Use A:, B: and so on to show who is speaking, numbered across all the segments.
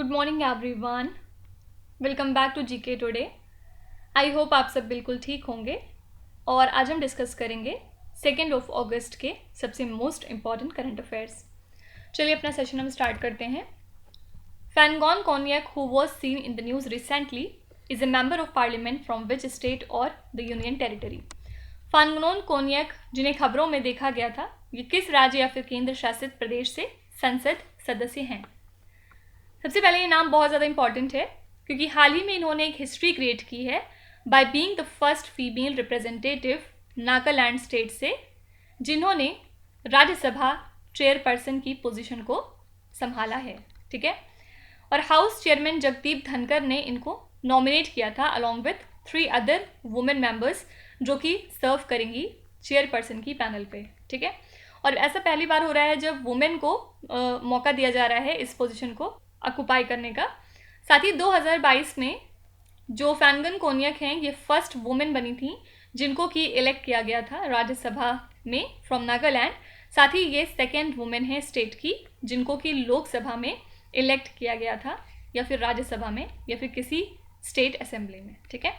A: Good morning everyone, welcome back to GK today. I hope आप सब बिल्कुल ठीक होंगे और आज हम डिस्कस करेंगे 2 अगस्त के सबसे मोस्ट इम्पॉर्टेंट करंट अफेयर्स। चलिए अपना सेशन हम स्टार्ट करते हैं। Phangnon Konyak who was seen in the news recently is a member of parliament from which state और the union territory. Phangnon Konyak जिन्हें खबरों में देखा गया था, ये किस राज्य या फिर केंद्र शासित प्रदेश से संसद सदस्य हैं? सबसे पहले ये नाम बहुत ज़्यादा इंपॉर्टेंट है क्योंकि हाल ही में इन्होंने एक हिस्ट्री क्रिएट की है by being the first female representative Nagaland state से, जिन्होंने राज्यसभा चेयरपर्सन की पोजीशन को संभाला है। ठीक है, और हाउस चेयरमैन जगदीप धनकर ने इनको नॉमिनेट किया था along with 3 other women members जो कि सर्व करेंगी चेयरपर्सन की पैनल पे। ठीक है, और ऐसा पहली बार हो रहा है जब वुमेन को मौका दिया जा रहा है इस पोजीशन को ऑक्यूपाई करने का। साथ ही 2022 में जो फैनगन कोन्यक हैं, ये फर्स्ट वुमेन बनी थी जिनको कि इलेक्ट किया गया था राज्यसभा में फ्रॉम नागालैंड। साथ ही ये सेकेंड वुमेन है स्टेट की जिनको कि लोकसभा में इलेक्ट किया गया था, या फिर राज्यसभा में, या फिर किसी स्टेट असेंबली में। ठीक है,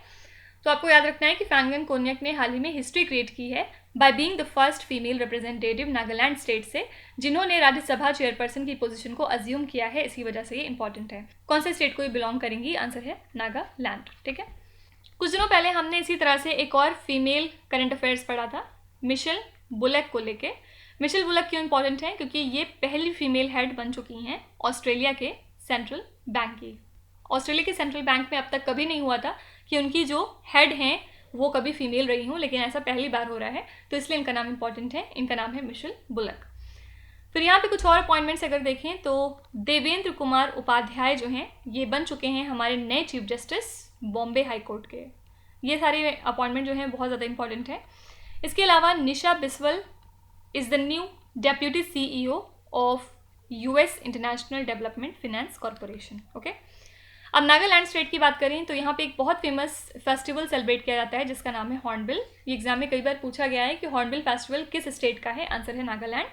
A: तो आपको याद रखना है कि फैनगन कोन्यक ने हाल ही में हिस्ट्री क्रिएट की है by being the first female representative Nagaland state से, जिन्होंने राज्यसभा चेयरपर्सन की पोजीशन को अज्यूम किया है। इसी वजह से ये इंपॉर्टेंट है। कौन से स्टेट को ये बिलोंग करेंगी? आंसर है नागालैंड। ठीक है, कुछ दिनों पहले हमने इसी तरह से एक और फीमेल करंट अफेयर्स पढ़ा था मिशेल बुलक को लेके। मिशेल बुलक क्यों इंपॉर्टेंट है? क्योंकि ये पहली फीमेल हेड बन चुकी हैं ऑस्ट्रेलिया के सेंट्रल बैंक की। ऑस्ट्रेलिया के सेंट्रल बैंक में अब तक कभी नहीं हुआ था कि उनकी जो हेड हैं वो कभी फीमेल रही हूँ, लेकिन ऐसा पहली बार हो रहा है, तो इसलिए इनका नाम इंपॉर्टेंट है। इनका नाम है मिशेल बुलक। फिर यहाँ पे कुछ और अपॉइंटमेंट्स अगर देखें तो देवेंद्र कुमार उपाध्याय जो हैं ये बन चुके हैं हमारे नए chief justice Bombay high court के। ये सारे अपॉइंटमेंट जो हैं बहुत ज़्यादा इंपॉर्टेंट है। इसके अलावा Nisha Biswal is the new deputy CEO of US international development finance corporation. Okay, अब नागालैंड स्टेट की बात करें तो यहाँ पे एक बहुत फेमस फेस्टिवल सेलिब्रेट किया जाता है जिसका नाम है हॉर्नबिल। ये एग्जाम में कई बार पूछा गया है कि हॉर्नबिल फेस्टिवल किस स्टेट का है? आंसर है नागालैंड।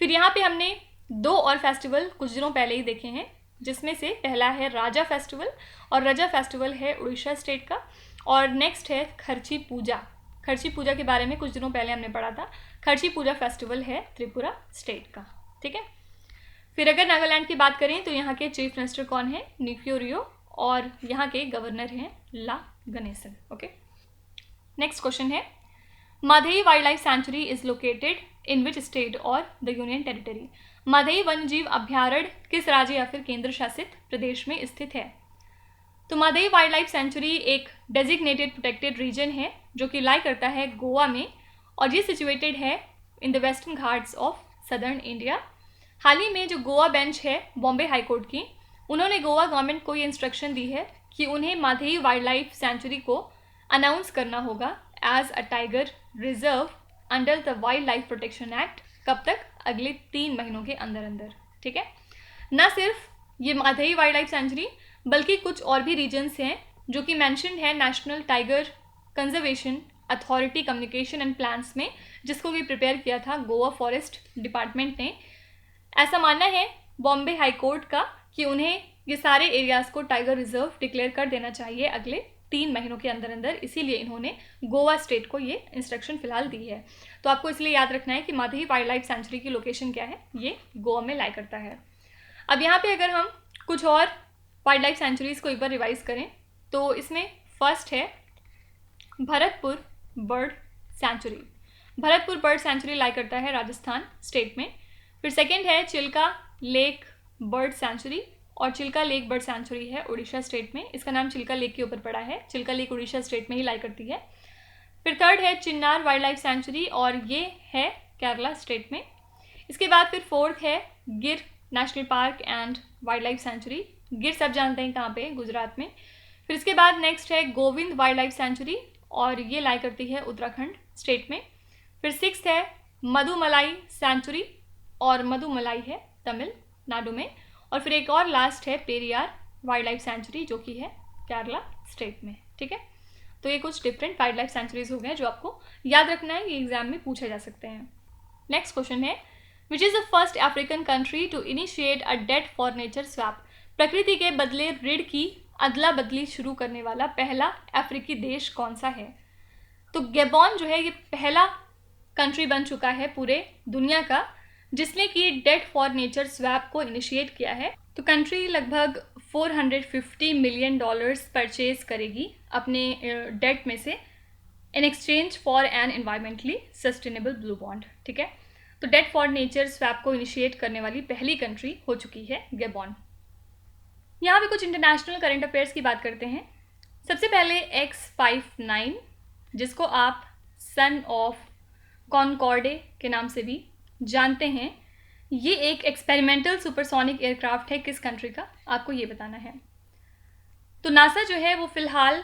A: फिर यहाँ पे हमने 2 और फेस्टिवल कुछ दिनों पहले ही देखे हैं, जिसमें से पहला है राजा फेस्टिवल, और राजा फेस्टिवल है उड़ीसा स्टेट का। और नेक्स्ट है खर्ची पूजा। खर्ची पूजा के बारे में कुछ दिनों पहले हमने पढ़ा था। खर्ची पूजा फेस्टिवल है त्रिपुरा स्टेट का। ठीक है, फिर अगर नागालैंड की बात करें तो यहाँ के चीफ मिनिस्टर कौन है? निफ्यू रियो, और यहाँ के गवर्नर हैं La Ganesan. Okay, next question है Madhai wildlife sanctuary is located in which state और द यूनियन टेरिटरी। माधई वन्यजीव अभ्यारण्य किस राज्य या फिर केंद्र शासित प्रदेश में स्थित है? तो माधई वाइल्ड लाइफ सेंचुरी एक डेजिग्नेटेड प्रोटेक्टेड रीजन है जो कि लाई करता है गोवा में, और ये सिचुएटेड है in the western Ghats of southern India. हाल ही में जो गोवा बेंच है बॉम्बे हाई कोर्ट की, उन्होंने गोवा गवर्नमेंट को ये इंस्ट्रक्शन दी है कि उन्हें माधई वाइल्ड लाइफ सेंचुरी को अनाउंस करना होगा as a tiger reserve under the wildlife protection act. कब तक? अगले 3 महीनों के अंदर अंदर। ठीक है, ना सिर्फ ये माधई वाइल्ड लाइफ सेंचुरी बल्कि कुछ और भी रीजन्स हैं जो कि मैंशनड है national tiger conservation authority communication and plans में, जिसको भी प्रिपेयर किया था गोवा फॉरेस्ट डिपार्टमेंट ने। ऐसा मानना है बॉम्बे हाई कोर्ट का कि उन्हें ये सारे एरियाज़ को टाइगर रिजर्व डिक्लेयर कर देना चाहिए अगले 3 महीनों के अंदर अंदर, इसीलिए इन्होंने गोवा स्टेट को ये इंस्ट्रक्शन फिलहाल दी है। तो आपको इसलिए याद रखना है कि माधई वाइल्ड लाइफ सेंचुरी की लोकेशन क्या है, ये गोवा में लाई करता है। अब यहाँ पे अगर हम कुछ और वाइल्ड लाइफ सेंचुरीज़ को एक बार रिवाइज करें तो इसमें फर्स्ट है Bharatpur bird sanctuary. Bharatpur bird sanctuary lie करता है राजस्थान स्टेट में। फिर सेकेंड है चिल्का लेक बर्ड सेंचुरी, और चिल्का लेक बर्ड सेंचुरी है उड़ीसा स्टेट में। इसका नाम चिल्का लेक के ऊपर पड़ा है। चिल्का लेक उड़ीसा स्टेट में ही लाई करती है। फिर थर्ड है चिन्नार वाइल्ड लाइफ सेंचुरी, और ये है केरला स्टेट में। इसके बाद फिर फोर्थ है गिर national park and wild life sanctuary. गिर सब जानते हैं कहाँ पे? गुजरात में। फिर इसके बाद नेक्स्ट है गोविंद वाइल्ड लाइफ सेंचुरी, और ये लाई करती है उत्तराखंड स्टेट में। फिर सिक्स्थ है मधुमलाई सेंचुरी, और मधुमलाई है तमिलनाडु में। और फिर एक और लास्ट है पेरियार वाइल्ड लाइफ सेंचुरी जो कि है केरला स्टेट में। ठीक है, तो ये कुछ डिफरेंट वाइल्ड लाइफ सेंचुरीज हो गए जो आपको याद रखना है, ये एग्जाम में पूछे जा सकते हैं। नेक्स्ट क्वेश्चन है which is the first African country to initiate a debt for nature swap. प्रकृति के बदले ऋण की अदला बदली शुरू करने वाला पहला अफ्रीकी देश कौन सा है? तो गैबॉन जो है ये पहला कंट्री बन चुका है पूरे दुनिया का जिसने कि डेट फॉर नेचर स्वैप को इनिशिएट किया है। तो कंट्री लगभग $450 मिलियन परचेज करेगी अपने डेट में से in exchange for an environmentally sustainable blue bond. ठीक है, तो डेट फॉर नेचर स्वैप को इनिशिएट करने वाली पहली कंट्री हो चुकी है गैबॉन। यहाँ पे कुछ इंटरनेशनल करंट अफेयर्स की बात करते हैं। सबसे पहले X-59 जिसको आप सन ऑफ कॉनकॉर्डे के नाम से भी जानते हैं, ये एक एक्सपेरिमेंटल सुपरसोनिक एयरक्राफ्ट है। किस कंट्री का, आपको ये बताना है। तो नासा जो है वो फिलहाल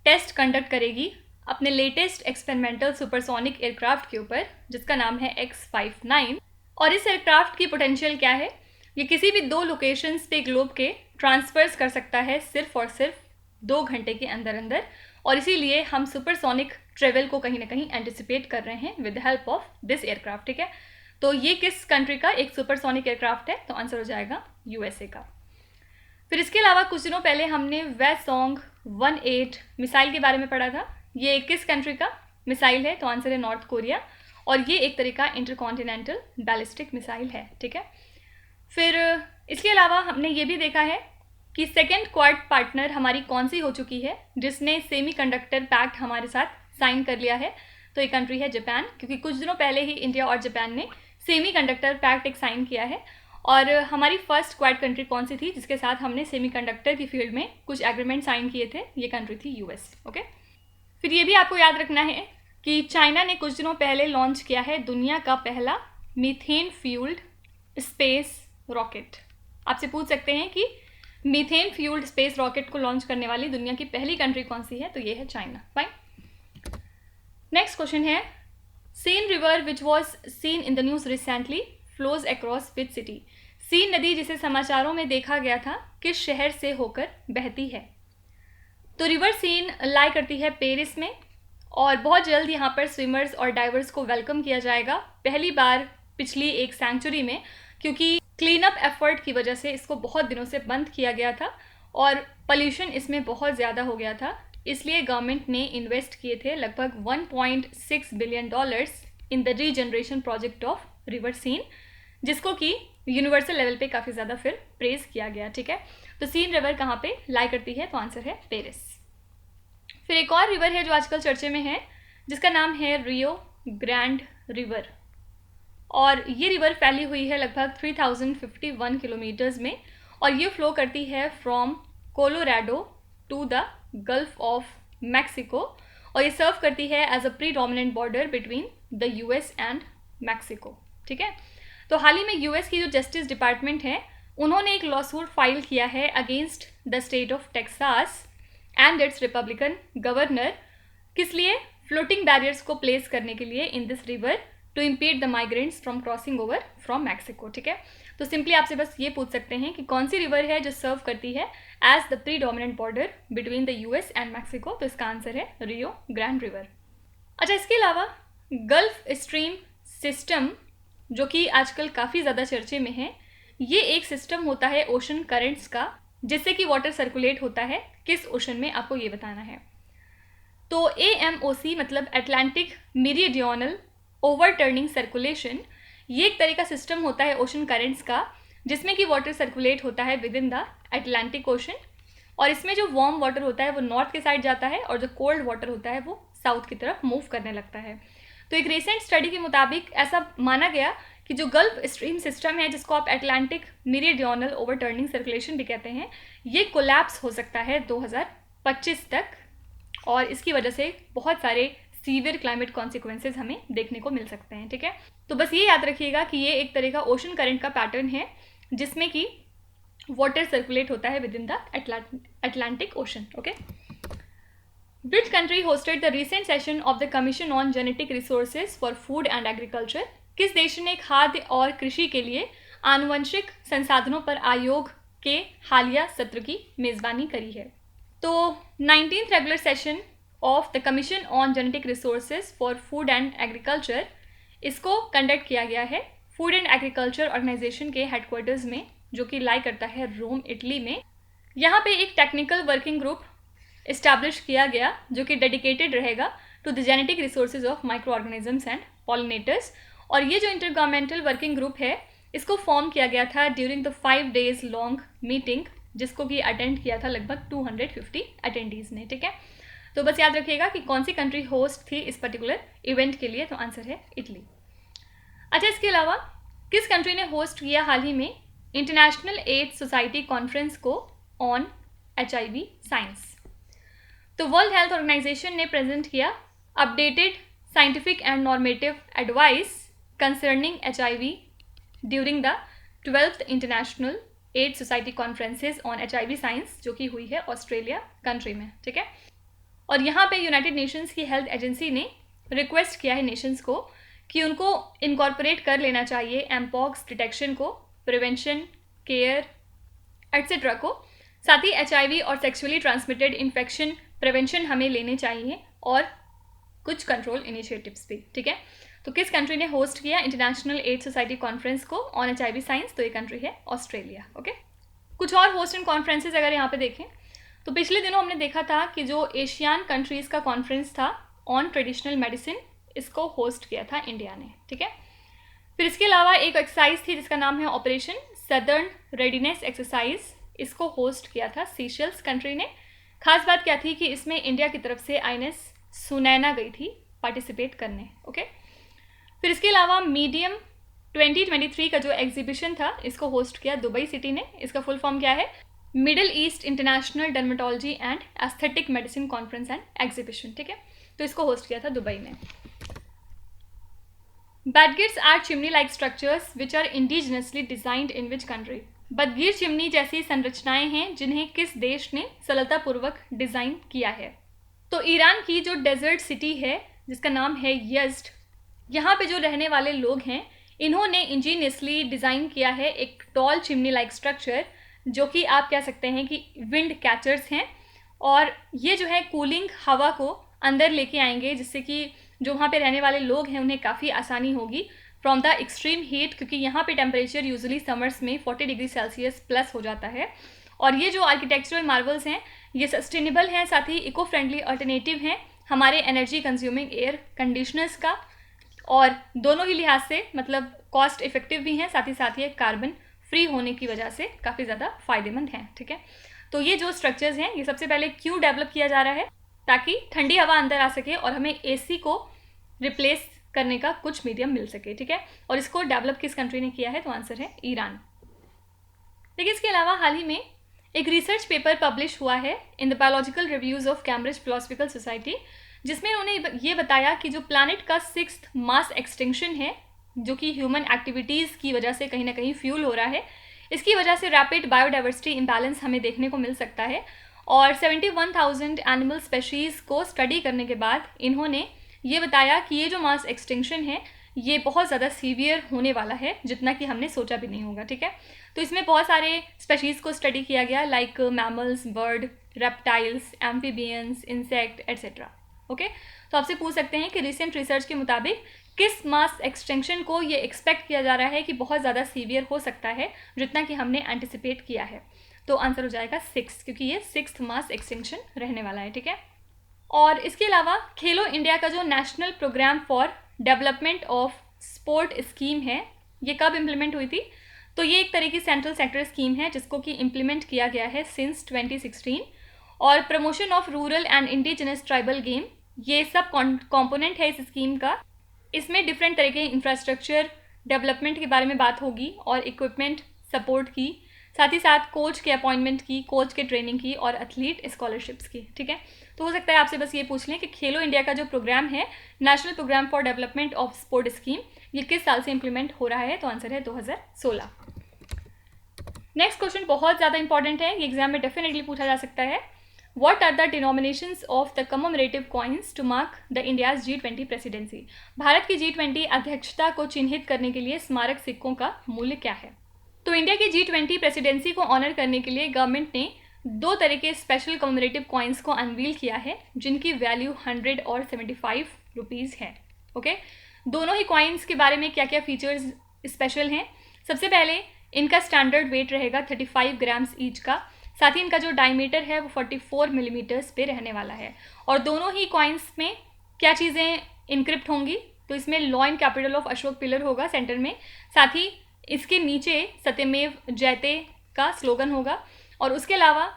A: टेस्ट कंडक्ट करेगी अपने लेटेस्ट एक्सपेरिमेंटल सुपरसोनिक एयरक्राफ्ट के ऊपर जिसका नाम है X-59। और इस एयरक्राफ्ट की पोटेंशियल क्या है, ये किसी भी 2 लोकेशंस पे ग्लोब के ट्रांसफर्स कर सकता है सिर्फ और सिर्फ 2 घंटे के अंदर अंदर। और इसीलिए हम सुपरसोनिक ट्रेवल को कहीं ना कहीं एंटिसिपेट कर रहे हैं with help of this aircraft. ठीक है, तो ये किस कंट्री का एक सुपरसोनिक एयरक्राफ्ट है? तो आंसर हो जाएगा USA का। फिर इसके अलावा कुछ दिनों पहले हमने वेसोंग 18 मिसाइल के बारे में पढ़ा था। ये किस कंट्री का मिसाइल है? तो आंसर है नॉर्थ कोरिया। और ये एक तरीका इंटरकॉन्टिनेंटल बैलिस्टिक मिसाइल है। ठीक है, फिर इसके अलावा हमने ये भी देखा है कि सेकेंड क्वाड पार्टनर हमारी कौन सी हो चुकी है जिसने सेमीकंडक्टर पैक्ट हमारे साथ साइन कर लिया है। तो ये कंट्री है जापान, क्योंकि कुछ दिनों पहले ही इंडिया और जापान ने सेमीकंडक्टर पैक्ट एक साइन किया है। और हमारी फर्स्ट क्वाड कंट्री कौन सी थी जिसके साथ हमने सेमीकंडक्टर की फील्ड में कुछ एग्रीमेंट साइन किए थे? ये कंट्री थी US। ओके, फिर ये भी आपको याद रखना है कि चाइना ने कुछ दिनों पहले लॉन्च किया है दुनिया का पहला मीथेन फ्यूल्ड स्पेस रॉकेट। आपसे पूछ सकते हैं कि मीथेन फ्यूल्ड स्पेस रॉकेट को लॉन्च करने वाली दुनिया की पहली कंट्री कौन सी है? तो ये है चाइना। फाइन, नेक्स्ट क्वेश्चन है, Seine river which was seen in the news recently flows across which city? Seine नदी जिसे समाचारों में देखा गया था किस शहर से होकर बहती है? तो रिवर सीन लाई करती है पेरिस में। और बहुत जल्द यहाँ पर स्विमर्स और डाइवर्स को वेलकम किया जाएगा, पहली बार पिछली एक सेंचुरी में, क्योंकि क्लीन अप एफर्ट की वजह से इसको बहुत दिनों से बंद किया गया था और पोल्यूशन इसमें बहुत ज़्यादा हो गया था। इसलिए गवर्नमेंट ने इन्वेस्ट किए थे लगभग $1.6 billion in the regeneration project of river Seine, जिसको कि यूनिवर्सल लेवल पे काफ़ी ज़्यादा फिर प्रेज किया गया। ठीक है, तो सीन रिवर कहाँ पे लाई करती है? तो आंसर है पेरिस। फिर एक और रिवर है जो आजकल चर्चे में है जिसका नाम है रियो ग्रैंड रिवर। और ये रिवर फैली हुई है लगभग 3051 किलोमीटर्स में और ये फ्लो करती है from Colorado to the Gulf of Mexico. और ये सर्व करती है as a predominant border between the US and Mexico. ठीक है, तो हाल ही में US की जो जस्टिस डिपार्टमेंट है उन्होंने एक लॉसूट फाइल किया है against the state of Texas and its Republican governor. किस लिए? फ्लोटिंग बैरियर्स को प्लेस करने के लिए in this river to impede the migrants from crossing over from Mexico. ठीक है, तो सिंपली आपसे बस ये पूछ सकते हैं कि कौन सी रिवर है जो सर्व करती है as the predominant border between the US and Mexico? तो इसका आंसर है रियो ग्रैंड रिवर। अच्छा, इसके अलावा गल्फ स्ट्रीम सिस्टम जो कि आजकल काफ़ी ज़्यादा चर्चे में है, ये एक सिस्टम होता है ओशन करंट्स का जिससे कि वाटर सर्कुलेट होता है किस ओशन में? आपको ये बताना है। तो AMOC मतलब अटलांटिक मेरीडियोनल ओवरटर्निंग सर्कुलेशन, ये एक तरह का सिस्टम होता है ओशन करंट्स का जिसमें कि वाटर सर्कुलेट होता है with in the Atlantic ocean. और इसमें जो वार्म वाटर होता है वो नॉर्थ के साइड जाता है और जो कोल्ड वाटर होता है वो साउथ की तरफ मूव करने लगता है। तो एक रिसेंट स्टडी के मुताबिक ऐसा माना गया कि जो गल्फ स्ट्रीम सिस्टम है जिसको आप अटलांटिक मेरीडियोनल ओवरटर्निंग सर्कुलेशन भी कहते हैं, ये कोलैप्स हो सकता है 2025 तक और इसकी वजह से बहुत सारे सीवियर क्लाइमेट कॉन्सिक्वेंसेज हमें देखने को मिल सकते हैं। ठीक है, तो बस ये याद रखिएगा कि ये एक तरह का ओशन करंट का पैटर्न है जिसमें कि वाटर सर्कुलेट होता है with in the Atlantic ocean. Okay, which country hosted the recent session of the commission on genetic resources for food and agriculture? किस देश ने खाद्य और कृषि के लिए आनुवंशिक संसाधनों पर आयोग के हालिया सत्र की मेज़बानी करी है? तो 19th regular session of the commission on genetic resources for food and agriculture, इसको कंडक्ट किया गया है फूड एंड एग्रीकल्चर ऑर्गेनाइजेशन के हेडक्वार्टर्स में जो कि लाई करता है रोम, इटली में। यहाँ पे एक टेक्निकल वर्किंग ग्रुप इस्टेब्लिश किया गया जो कि डेडिकेटेड रहेगा to the genetic resources of microorganisms and pollinators. और ये जो इंटरगवर्नमेंटल वर्किंग ग्रुप है इसको फॉर्म किया गया था during the 5 days long meeting, जिसको कि अटेंड किया था लगभग 250 अटेंडीज ने। ठीक है, तो बस याद रखिएगा कि कौन सी कंट्री होस्ट थी इस पर्टिकुलर इवेंट के लिए, तो आंसर है इटली। अच्छा, इसके अलावा किस कंट्री ने होस्ट किया हाल ही में इंटरनेशनल एड्स सोसाइटी कॉन्फ्रेंस को ऑन HIV साइंस? तो वर्ल्ड हेल्थ ऑर्गेनाइजेशन ने प्रेजेंट किया updated scientific and normative advice concerning HIV during the 12th international AIDS society conferences on HIV science, जो कि हुई है ऑस्ट्रेलिया कंट्री में। ठीक है, और यहाँ पे यूनाइटेड नेशंस की हेल्थ एजेंसी ने रिक्वेस्ट किया है नेशंस को कि उनको इनकॉर्पोरेट कर लेना चाहिए एमपॉक्स डिटेक्शन को, प्रिवेंशन, केयर एट्सेट्रा को, साथ ही HIV और सेक्सुअली ट्रांसमिटेड इन्फेक्शन प्रिवेंशन हमें लेने चाहिए और कुछ कंट्रोल इनिशिएटिव्स भी। ठीक है, तो किस कंट्री ने होस्ट किया इंटरनेशनल एड्स सोसाइटी कॉन्फ्रेंस को ऑन HIV साइंस? तो ये कंट्री है ऑस्ट्रेलिया। ओके, कुछ और होस्ट एंड कॉन्फ्रेंसेज अगर यहाँ पे देखें तो पिछले दिनों हमने देखा था कि जो एशियन कंट्रीज़ का कॉन्फ्रेंस था ऑन ट्रेडिशनल मेडिसिन, इसको होस्ट किया था इंडिया ने। ठीक है, फिर इसके अलावा एक एक्सरसाइज थी जिसका नाम है ऑपरेशन सदर्न रेडीनेस एक्सरसाइज, इसको होस्ट किया था सीशेल्स कंट्री ने। खास बात क्या थी कि इसमें इंडिया की तरफ से INS सुनैना गई थी पार्टिसिपेट करने। ओके, फिर इसके अलावा मीडियम 2023 का जो एग्जीबिशन था इसको होस्ट किया दुबई सिटी ने। इसका फुल फॉर्म क्या है? Middle East international dermatology and aesthetic medicine conference and exhibition. ठीक है, तो इसको होस्ट किया था दुबई में। बदगिर्स are chimney like structures which are indigenously designed in which country? बदगिर चिमनी जैसी संरचनाएं हैं जिन्हें किस देश ने सरलतापूर्वक डिजाइन किया है? तो ईरान की जो डेजर्ट सिटी है जिसका नाम है यज़्द, यहाँ पे जो रहने वाले लोग हैं इन्होंने इंजीनियसली डिज़ाइन किया है एक टॉल चिमनी लाइक स्ट्रक्चर, जो कि आप कह सकते हैं कि विंड कैचर्स हैं, और ये जो है कूलिंग हवा को अंदर लेके आएंगे जिससे कि जो वहाँ पे रहने वाले लोग हैं उन्हें काफ़ी आसानी होगी फ्रॉम द एक्सट्रीम हीट, क्योंकि यहाँ पे टेम्परेचर यूजुअली समर्स में 40 डिग्री सेल्सियस प्लस हो जाता है। और ये जो आर्किटेक्चरल मार्वल्स हैं ये सस्टेनेबल हैं, साथ ही इको फ्रेंडली अल्टरनेटिव हैं हमारे एनर्जी कंज्यूमिंग एयर कंडीशनर्स का, और दोनों ही लिहाज से मतलब कॉस्ट इफेक्टिव भी हैं, साथ ही कार्बन फ्री होने की वजह से काफ़ी ज़्यादा फ़ायदेमंद हैं। ठीक है, तो ये जो स्ट्रक्चर्स हैं ये सबसे पहले क्यों डेवलप किया जा रहा है? ताकि ठंडी हवा अंदर आ सके और हमें AC को रिप्लेस करने का कुछ मीडियम मिल सके। ठीक है, और इसको डेवलप किस कंट्री ने किया है? तो आंसर है ईरान। देखिए, इसके अलावा हाल ही में एक रिसर्च पेपर पब्लिश हुआ है in the biological reviews of Cambridge philosophical society, जिसमें उन्होंने ये बताया कि जो प्लैनेट का 6th मास एक्सटिंक्शन है, जो कि ह्यूमन एक्टिविटीज़ की वजह से कहीं ना कहीं फ्यूल हो रहा है, इसकी वजह से रैपिड बायोडाइवर्सिटी इम्बैलेंस हमें देखने को मिल सकता है। और 71,000 एनिमल स्पेशीज़ को स्टडी करने के बाद इन्होंने ये बताया कि ये जो मास एक्सटिंक्शन है ये बहुत ज़्यादा सीवियर होने वाला है, जितना कि हमने सोचा भी नहीं होगा। ठीक है, तो इसमें बहुत सारे स्पेशीज़ को स्टडी किया गया like mammals, bird, reptiles, amphibians, insect etcetera. Okay, तो आपसे पूछ सकते हैं कि रिसेंट रिसर्च के मुताबिक किस मास एक्सटिंक्शन को ये एक्सपेक्ट किया जा रहा है कि बहुत ज़्यादा सीवियर हो सकता है, जितना कि हमने एंटिसिपेट किया है? तो आंसर हो जाएगा 6, क्योंकि ये 6th मास एक्सटिंक्शन रहने वाला है। ठीक है, और इसके अलावा खेलो इंडिया का जो national programme for development of sport scheme है, ये कब इम्प्लीमेंट हुई थी? तो ये एक तरह की सेंट्रल सेक्टर स्कीम है जिसको कि इम्प्लीमेंट किया गया है सिंस 2016, और promotion of rural and indigenous tribal game ये सब कॉम्पोनेंट है इस स्कीम का। इसमें डिफरेंट तरह के इंफ्रास्ट्रक्चर डेवलपमेंट के बारे में बात होगी और इक्विपमेंट सपोर्ट की, साथ ही साथ कोच के अपॉइंटमेंट की, कोच के ट्रेनिंग की और एथलीट स्कॉलरशिप्स की। ठीक है, तो हो सकता है आपसे बस ये पूछ लें कि खेलो इंडिया का जो प्रोग्राम है national programme for development of sport scheme, ये किस साल से इंप्लीमेंट हो रहा है? तो आंसर है 2016। नेक्स्ट क्वेश्चन बहुत ज़्यादा इंपॉर्टेंट है, ये एग्जाम में डेफिनेटली पूछा जा सकता है। What are the denominations of the commemorative coins to mark the India's G20 presidency? Bharat की G20 अध्यक्षता को चिन्हित करने के लिए स्मारक सिक्कों का मूल्य क्या है? तो इंडिया की G20 प्रेसिडेंसी को ऑनर करने के लिए गवर्नमेंट ने 2 तरह के स्पेशल कमेमोरेटिव कॉइन्स को अनवील किया है, जिनकी वैल्यू 100 और 75 रुपीज़ है। ओके, दोनों ही कॉइन्स के बारे में क्या क्या फीचर्स स्पेशल हैं? सबसे पहले इनका स्टैंडर्ड वेट रहेगा 35 ग्राम्स ईच का। साथ ही इनका जो डायमीटर है वो 44 मिलीमीटर्स पे रहने वाला है। और दोनों ही कॉइन्स में क्या चीज़ें इनक्रिप्ट होंगी, तो इसमें law and capital of Ashok pillar होगा सेंटर में। साथ ही इसके नीचे सत्यमेव जयते का स्लोगन होगा। और उसके अलावा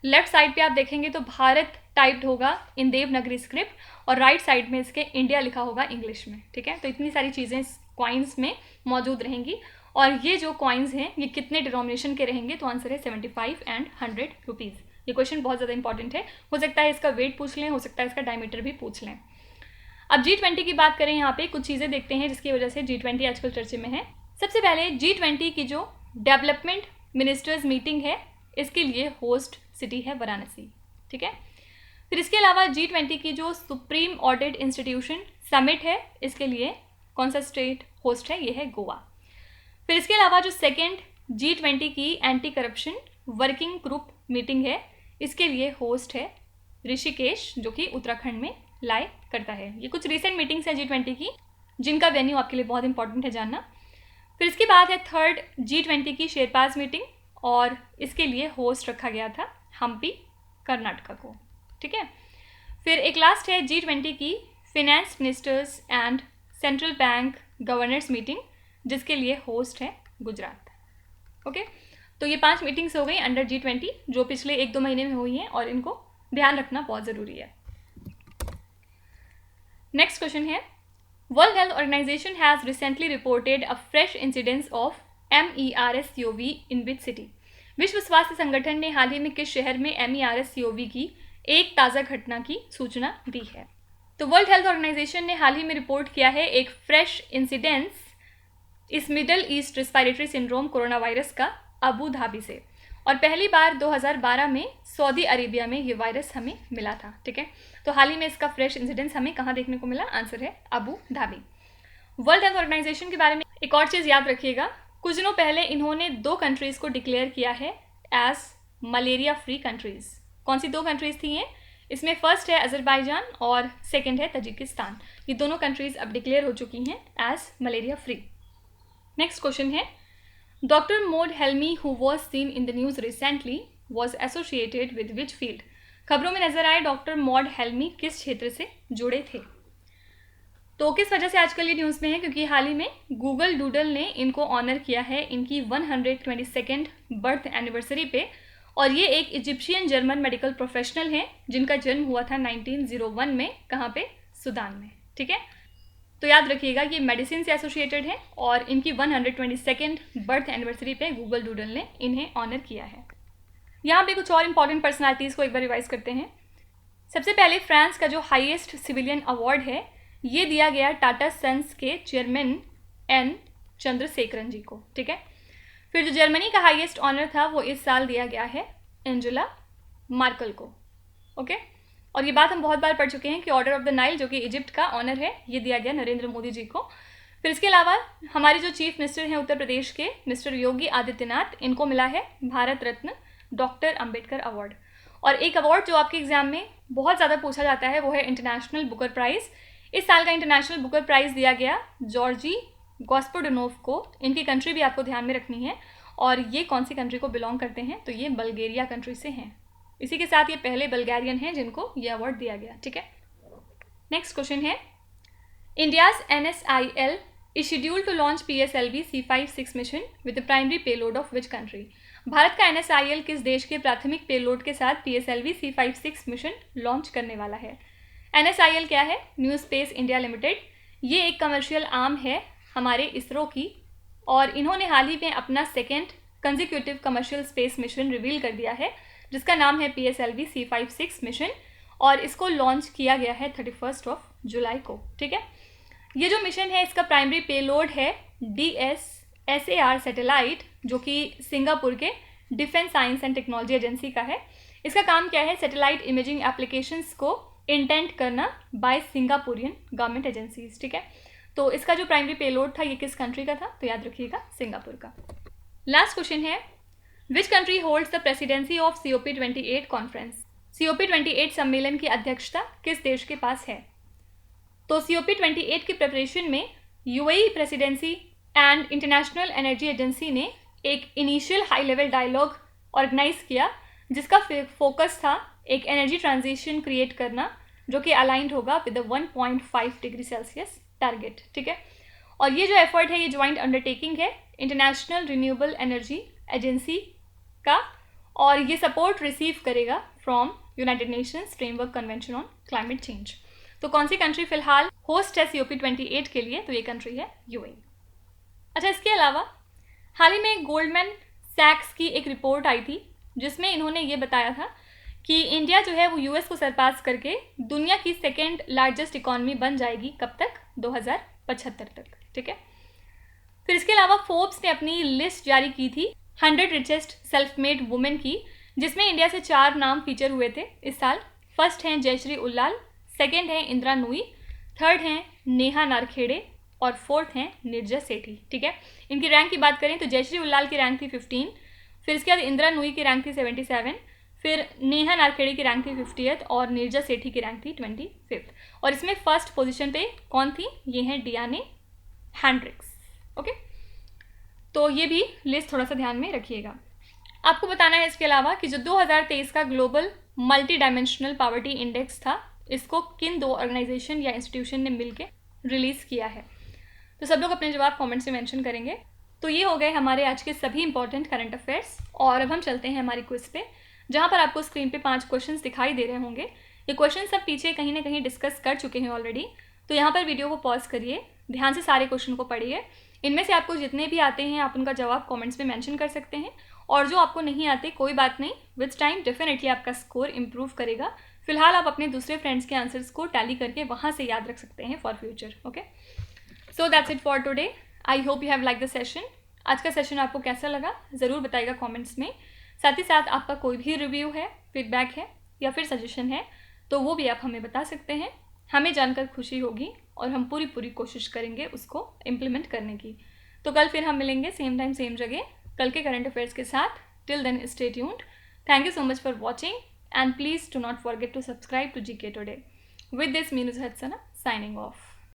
A: लेफ्ट साइड पे आप देखेंगे तो भारत टाइप्ड होगा इन देवनागरी स्क्रिप्ट और राइट साइड में इसके इंडिया लिखा होगा इंग्लिश में। ठीक है, तो इतनी सारी चीज़ें इस कॉइन्स में मौजूद रहेंगी। और ये जो कॉइन्स हैं ये कितने डिनोमिनेशन के रहेंगे, तो आंसर है 75 एंड 100 रुपीज़। ये क्वेश्चन बहुत ज़्यादा इंपॉर्टेंट है, हो सकता है इसका वेट पूछ लें, हो सकता है इसका डायमीटर भी पूछ लें। अब G20 की बात करें, यहाँ पे कुछ चीज़ें देखते हैं जिसकी वजह से G20 आजकल चर्चे में है। सबसे पहले G20 की जो डेवलपमेंट मिनिस्टर्स मीटिंग है इसके लिए होस्ट सिटी है वाराणसी। ठीक है, फिर इसके अलावा G20 की जो सुप्रीम ऑडिट इंस्टीट्यूशन समिट है इसके लिए कौन सा स्टेट होस्ट है, ये है गोवा। फिर इसके अलावा जो सेकेंड G20 की anti corruption working group meeting है इसके लिए होस्ट है ऋषिकेश, जो कि उत्तराखंड में लाई करता है। ये कुछ रिसेंट मीटिंग्स हैं G20 की जिनका वेन्यू आपके लिए बहुत इंपॉर्टेंट है जानना। फिर इसके बाद है थर्ड G20 की शेरपास मीटिंग और इसके लिए होस्ट रखा गया था हम्पी कर्नाटका को। ठीक है, फिर एक लास्ट है G20 की finance ministers and central bank governors meeting जिसके लिए होस्ट है गुजरात। ओके, तो ये 5 मीटिंग्स हो गई अंडर G20 जो पिछले 1-2 महीने में हुई हैं और इनको ध्यान रखना बहुत ज़रूरी है। नेक्स्ट क्वेश्चन है, World Health Organization has recently reported a fresh incidence of MERS-CoV in which city. विश्व स्वास्थ्य संगठन ने हाल ही में किस शहर में MERS-CoV की एक ताज़ा घटना की सूचना दी है। तो वर्ल्ड हेल्थ ऑर्गेनाइजेशन ने हाल ही में रिपोर्ट किया है एक फ्रेश इंसिडेंस इस middle east respiratory syndrome corona virus का अबू धाबी से। और पहली बार 2012 में सऊदी अरेबिया में ये वायरस हमें मिला था। ठीक है, तो हाल ही में इसका फ्रेश इंसिडेंस हमें कहाँ देखने को मिला, आंसर है Abu Dhabi. World Health Organization के बारे में एक और चीज़ याद रखिएगा, कुछ दिनों पहले इन्होंने 2 कंट्रीज़ को डिक्लेयर किया है एज मलेरिया फ्री कंट्रीज़। कौन सी 2 कंट्रीज़ थी ये, इसमें फर्स्ट है अजरबैजान और सेकेंड है तजिकिस्तान। ये दोनों कंट्रीज़ अब डिक्लेयर हो चुकी हैं as malaria free. Next question है, doctor Mod Helmy who was seen in the news recently was associated with which field. खबरों में नजर आए डॉक्टर मॉड हेल्मी किस क्षेत्र से जुड़े थे। तो किस वजह से आजकल ये न्यूज़ में है, क्योंकि हाल ही में गूगल डूडल ने इनको ऑनर किया है इनकी 122nd बर्थ एनिवर्सरी पे। और ये एक इजिप्शियन जर्मन मेडिकल प्रोफेशनल हैं जिनका जन्म हुआ था 1901 में, कहाँ पे, सूडान में। ठीक है, तो याद रखिएगा ये मेडिसिन से एसोसिएटेड है और इनकी 122nd बर्थ एनिवर्सरी पे गूगल डूडल ने इन्हें ऑनर किया है। यहाँ पे कुछ और इंपॉर्टेंट पर्सनालिटीज़ को एक बार रिवाइज करते हैं। सबसे पहले फ्रांस का जो हाईएस्ट सिविलियन अवार्ड है ये दिया गया टाटा सन्स के चेयरमैन एन चंद्रशेखरन जी को। ठीक है, फिर जो जर्मनी का हाईएस्ट ऑनर था वो इस साल दिया गया है एंजेला मार्कल को। ओके, और ये बात हम बहुत बार पढ़ चुके हैं कि ऑर्डर ऑफ द नाइल जो कि इजिप्ट का ऑनर है ये दिया गया नरेंद्र मोदी जी को। फिर इसके अलावा हमारे जो चीफ मिनिस्टर हैं उत्तर प्रदेश के मिस्टर योगी आदित्यनाथ, इनको मिला है भारत रत्न डॉक्टर अंबेडकर अवार्ड। और एक अवार्ड जो आपके एग्जाम में बहुत ज़्यादा पूछा जाता है वो है इंटरनेशनल बुकर प्राइज़। इस साल का इंटरनेशनल बुकर प्राइज़ दिया गया जॉर्जी गॉस्पोडनोव को। इनकी कंट्री भी आपको ध्यान में रखनी है और ये कौन सी कंट्री को बिलोंग करते हैं, तो ये बल्गेरिया कंट्री से हैं। इसी के साथ ये पहले बल्गेरियन हैं जिनको ये अवार्ड दिया गया। ठीक है, नेक्स्ट क्वेश्चन है, इंडियाज NSIL is scheduled to launch PSLV C56 mission with the primary payload of which country. भारत का NSIL किस देश के प्राथमिक पेलोड के साथ PSLV C56 मिशन लॉन्च करने वाला है। NSIL क्या है, न्यू स्पेस इंडिया लिमिटेड। ये एक कमर्शियल आर्म है हमारे इसरो की और इन्होंने हाल ही में अपना second consecutive commercial space mission reveal कर दिया है जिसका नाम है PSLV C56 मिशन और इसको लॉन्च किया गया है 31 जुलाई को। ठीक है, ये जो मिशन है इसका प्राइमरी पेलोड है DSSAR सैटेलाइट जो कि सिंगापुर के defence science and technology agency का है। इसका काम क्या है, सैटेलाइट इमेजिंग एप्लीकेशंस को इंटेंट करना बाय सिंगापुरियन गवर्नमेंट एजेंसीज। ठीक है, तो इसका जो प्राइमरी पेलोड था ये किस कंट्री का था, तो याद रखिएगा सिंगापुर का। लास्ट क्वेश्चन है, which country holds the presidency of COP28 conference. COP28 सम्मेलन की अध्यक्षता किस देश के पास है। तो COP28 की प्रिपरेशन में UAE presidency and international energy agency ने एक initial high level dialogue organise किया जिसका फोकस था एक एनर्जी ट्रांजिशन क्रिएट करना जो कि अलाइंड होगा विद 1.5 डिग्री सेल्सियस टारगेट, ठीक है। और ये जो एफर्ट है ये ज्वाइंट अंडरटेकिंग है इंटरनेशनल रिन्यूएबल एनर्जी एजेंसी का, और ये सपोर्ट रिसीव करेगा from United Nations framework convention on climate change. तो कौन सी कंट्री फिलहाल होस्ट है COP28 के लिए? तो ये कंट्री है UAE। अच्छा, इसके अलावा हाल ही में गोल्डमैन सैक्स की एक रिपोर्ट आई थी जिसमें इन्होंने ये बताया था कि इंडिया जो है वो US को सरपास करके दुनिया की सेकेंड लार्जेस्ट इकॉनमी बन जाएगी। कब तक? 2075 तक, ठीक है। फिर इसके अलावा फोर्ब्स ने अपनी लिस्ट जारी की थी 100 रिचेस्ट सेल्फ मेड वुमेन की, जिसमें इंडिया से 4 नाम फीचर हुए थे इस साल। फर्स्ट हैं जयश्री उल्लाल, सेकेंड है इंदिरा नूई, थर्ड हैं नेहा नारखेड़े और फोर्थ हैं निर्जा सेठी, ठीक है। इनकी रैंक की बात करें तो जयश्री उल्लाल की रैंक थी 15, फिर इसके बाद इंदिरा नूई की रैंक थी 77, फिर नेहा नारखेड़े की रैंक थी 50th और निर्जा सेठी की रैंक थी 25th। और इसमें फर्स्ट पोजीशन पे कौन थी? ये हैं डियाने हैंड्रिक्स, ओके। तो ये भी लिस्ट थोड़ा सा ध्यान में रखिएगा। आपको बताना है इसके अलावा कि जो 2023 का global multi dimensional poverty index था, इसको किन 2 ऑर्गेनाइजेशन या इंस्टीट्यूशन ने मिलकर रिलीज़ किया है। तो सब लोग अपने जवाब कमेंट्स में मेंशन करेंगे। तो ये हो गए हमारे आज के सभी इंपॉर्टेंट करंट अफेयर्स, और अब हम चलते हैं हमारी क्विज पे, जहाँ पर आपको स्क्रीन पे 5 क्वेश्चंस दिखाई दे रहे होंगे। ये क्वेश्चन सब पीछे कहीं ना कहीं डिस्कस कर चुके हैं ऑलरेडी। तो यहाँ पर वीडियो को पॉज करिए, ध्यान से सारे क्वेश्चन को पढ़िए। इनमें से आपको जितने भी आते हैं आप उनका जवाब कमेंट्स में मेंशन कर सकते हैं, और जो आपको नहीं आते कोई बात नहीं, विद टाइम डेफिनेटली आपका स्कोर इंप्रूव करेगा। फिलहाल आप अपने दूसरे फ्रेंड्स के आंसर्स को टैली करके वहाँ से याद रख सकते हैं for future, okay. So that's it for today. I hope you have like the session. आज का सेशन आपको कैसा लगा ज़रूर बताइएगा कमेंट्स में। साथ ही साथ आपका कोई भी रिव्यू है, फीडबैक है या फिर सजेशन है तो वो भी आप हमें बता सकते हैं। हमें जानकर खुशी होगी और हम पूरी कोशिश करेंगे उसको इम्प्लीमेंट करने की। तो कल फिर हम मिलेंगे सेम टाइम सेम जगह कल के करंट अफेयर्स के साथ। Till then stay tuned. Thank you so much for watching and please do not forget to subscribe to GK Today. With this, Meenus Hatsana signing off.